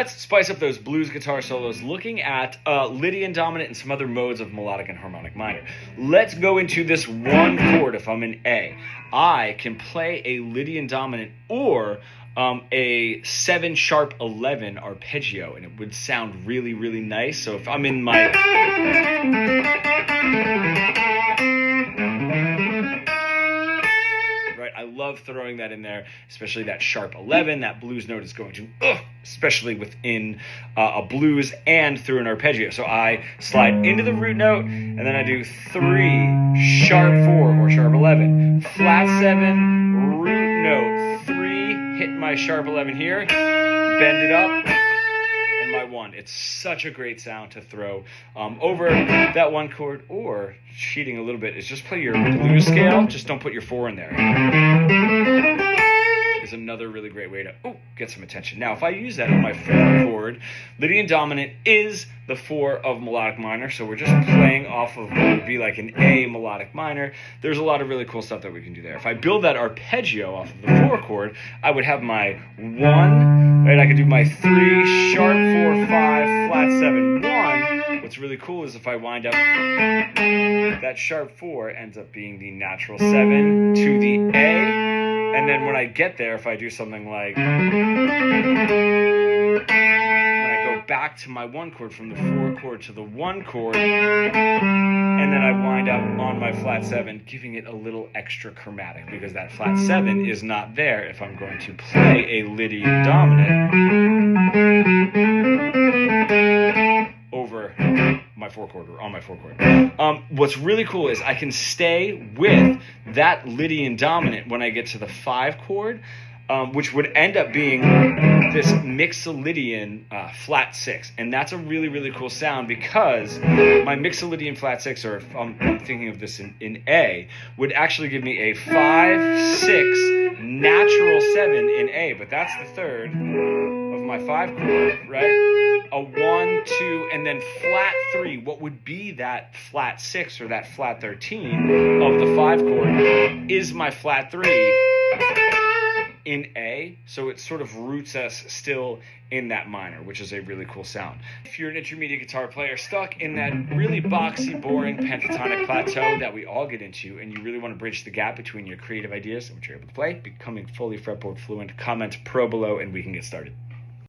Let's spice up those blues guitar solos looking at Lydian Dominant and some other modes of melodic and harmonic minor. Let's go into this one chord. If I'm in A, I can play a Lydian Dominant or a 7 sharp 11 arpeggio, and it would sound really, really nice. So if I'm in my... I love throwing that in there, especially that sharp 11. That blues note is going to, especially within a blues and through an arpeggio. So I slide into the root note, and then I do 3, sharp 4 or sharp 11, flat 7, root note 3, hit my sharp 11 here, bend it up, and my 1. It's such a great sound to throw over that one chord, or cheating a little bit is just play your blues scale, just don't put your 4 in there. Is another really great way to get some attention. Now, if I use that on my 4 chord, Lydian Dominant is the 4 of melodic minor, so we're just playing off of what would be like an A melodic minor. There's a lot of really cool stuff that we can do there. If I build that arpeggio off of the 4 chord, I would have my 1, right? I could do my 3, sharp 4, 5, flat 7, 1. What's really cool is if I wind up, that sharp 4 ends up being the natural 7 to the A. And then when I get there, if I do something like, when I go back to my 1 chord from the 4 chord to the 1 chord, and then I wind up on my flat 7, giving it a little extra chromatic, because that flat 7 is not there if I'm going to play a Lydian Dominant over my 4 chord or on my 4 chord. What's really cool is I can stay with that Lydian Dominant when I get to the 5 chord, which would end up being this Mixolydian flat 6. And that's a really, really cool sound, because my Mixolydian flat 6, or if I'm thinking of this in A, would actually give me a 5, 6, natural 7 in A, but that's the 3rd of my 5 chord, right? A 1, 2, and then flat 3. What would be that flat 6 or that flat 13 of the 5 chord is my flat 3 in A, so it sort of roots us still in that minor, which is a really cool sound. If you're an intermediate guitar player stuck in that really boxy, boring pentatonic plateau that we all get into, and you really want to bridge the gap between your creative ideas and what you're able to play, becoming fully fretboard fluent, comment pro below and we can get started.